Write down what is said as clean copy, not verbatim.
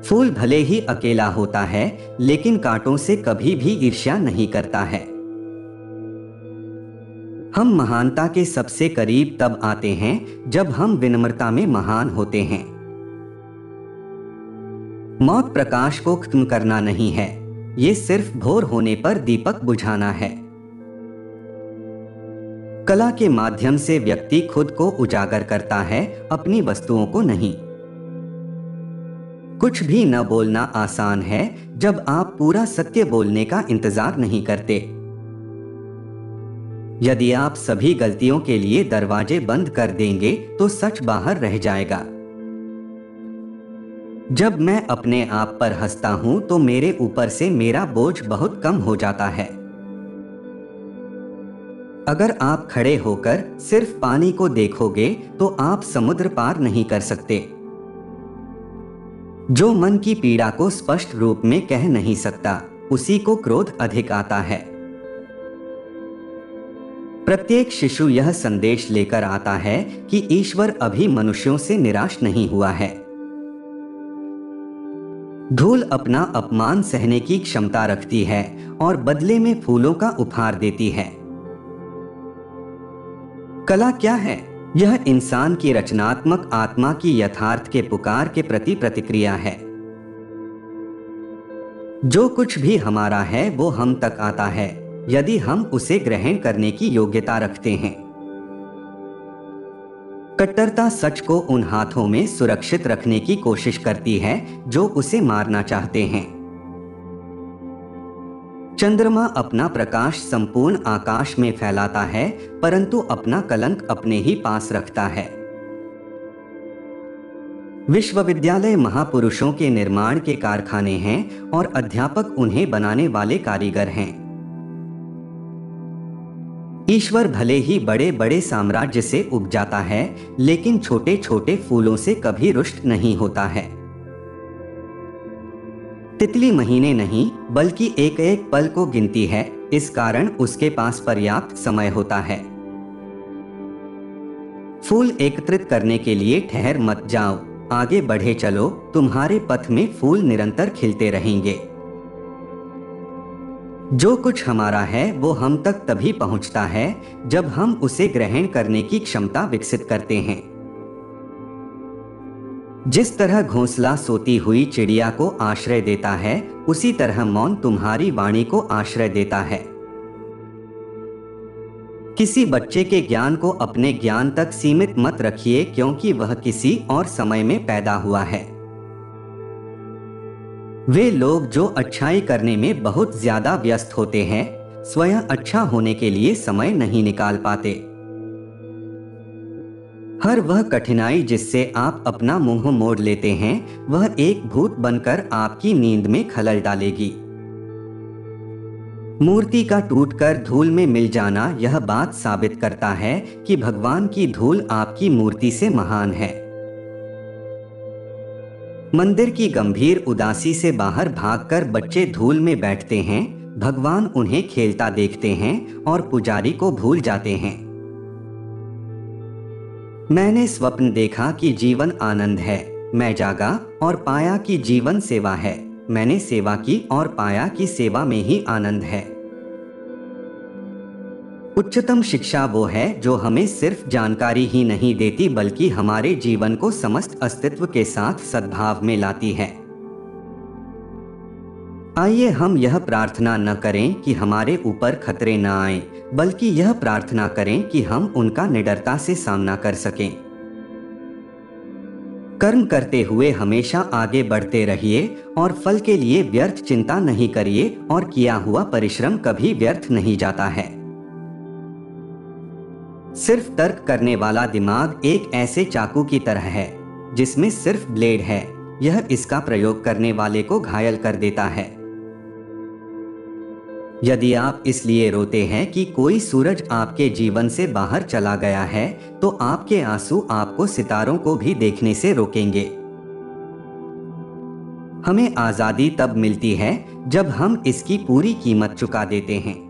फूल भले ही अकेला होता है, लेकिन कांटों से कभी भी ईर्ष्या नहीं करता है। हम महानता के सबसे करीब तब आते हैं जब हम विनम्रता में महान होते हैं। मौत प्रकाश को खत्म करना नहीं है, ये सिर्फ भोर होने पर दीपक बुझाना है। कला के माध्यम से व्यक्ति खुद को उजागर करता है, अपनी वस्तुओं को नहीं। कुछ भी न बोलना आसान है जब आप पूरा सत्य बोलने का इंतजार नहीं करते। यदि आप सभी गलतियों के लिए दरवाजे बंद कर देंगे तो सच बाहर रह जाएगा। जब मैं अपने आप पर हंसता हूं तो मेरे ऊपर से मेरा बोझ बहुत कम हो जाता है। अगर आप खड़े होकर सिर्फ पानी को देखोगे तो आप समुद्र पार नहीं कर सकते। जो मन की पीड़ा को स्पष्ट रूप में कह नहीं सकता, उसी को क्रोध अधिक आता है। प्रत्येक शिशु यह संदेश लेकर आता है कि ईश्वर अभी मनुष्यों से निराश नहीं हुआ है। धूल अपना अपमान सहने की क्षमता रखती है और बदले में फूलों का उपहार देती है। कला क्या है? यह इंसान की रचनात्मक आत्मा की यथार्थ के पुकार के प्रति प्रतिक्रिया है। जो कुछ भी हमारा है वो हम तक आता है, यदि हम उसे ग्रहण करने की योग्यता रखते हैं। कट्टरता सच को उन हाथों में सुरक्षित रखने की कोशिश करती है जो उसे मारना चाहते हैं। चंद्रमा अपना प्रकाश संपूर्ण आकाश में फैलाता है, परंतु अपना कलंक अपने ही पास रखता है। विश्वविद्यालय महापुरुषों के निर्माण के कारखाने हैं और अध्यापक उन्हें बनाने वाले कारीगर हैं। ईश्वर भले ही बड़े बड़े साम्राज्य से उग जाता है, लेकिन छोटे छोटे फूलों से कभी रुष्ट नहीं होता है। तितली महीने नहीं बल्कि एक एक पल को गिनती है, इस कारण उसके पास पर्याप्त समय होता है। फूल एकत्रित करने के लिए ठहर मत जाओ, आगे बढ़े चलो, तुम्हारे पथ में फूल निरंतर खिलते रहेंगे। जो कुछ हमारा है वो हम तक तभी पहुंचता है जब हम उसे ग्रहण करने की क्षमता विकसित करते हैं। जिस तरह घोंसला सोती हुई चिड़िया को आश्रय देता है, उसी तरह मौन तुम्हारी वाणी को आश्रय देता है। किसी बच्चे के ज्ञान को अपने ज्ञान तक सीमित मत रखिए, क्योंकि वह किसी और समय में पैदा हुआ है। वे लोग जो अच्छाई करने में बहुत ज्यादा व्यस्त होते हैं, स्वयं अच्छा होने के लिए समय नहीं निकाल पाते। हर वह कठिनाई जिससे आप अपना मुंह मोड़ लेते हैं, वह एक भूत बनकर आपकी नींद में खलल डालेगी। मूर्ति का टूटकर धूल में मिल जाना यह बात साबित करता है कि भगवान की धूल आपकी मूर्ति से महान है। मंदिर की गंभीर उदासी से बाहर भागकर बच्चे धूल में बैठते हैं, भगवान उन्हें खेलता देखते हैं और पुजारी को भूल जाते हैं। मैंने स्वप्न देखा कि जीवन आनंद है, मैं जागा और पाया कि जीवन सेवा है। मैंने सेवा की और पाया कि सेवा में ही आनंद है। उच्चतम शिक्षा वो है जो हमें सिर्फ जानकारी ही नहीं देती, बल्कि हमारे जीवन को समस्त अस्तित्व के साथ सद्भाव में लाती है। आइए हम यह प्रार्थना न करें कि हमारे ऊपर खतरे न आएं, बल्कि यह प्रार्थना करें कि हम उनका निडरता से सामना कर सकें। कर्म करते हुए हमेशा आगे बढ़ते रहिए और फल के लिए व्यर्थ चिंता नहीं करिए, और किया हुआ परिश्रम कभी व्यर्थ नहीं जाता है। सिर्फ तर्क करने वाला दिमाग एक ऐसे चाकू की तरह है जिसमें सिर्फ ब्लेड है, यह इसका प्रयोग करने वाले को घायल कर देता है। यदि आप इसलिए रोते हैं कि कोई सूरज आपके जीवन से बाहर चला गया है, तो आपके आंसू आपको सितारों को भी देखने से रोकेंगे। हमें आजादी तब मिलती है जब हम इसकी पूरी कीमत चुका देते हैं।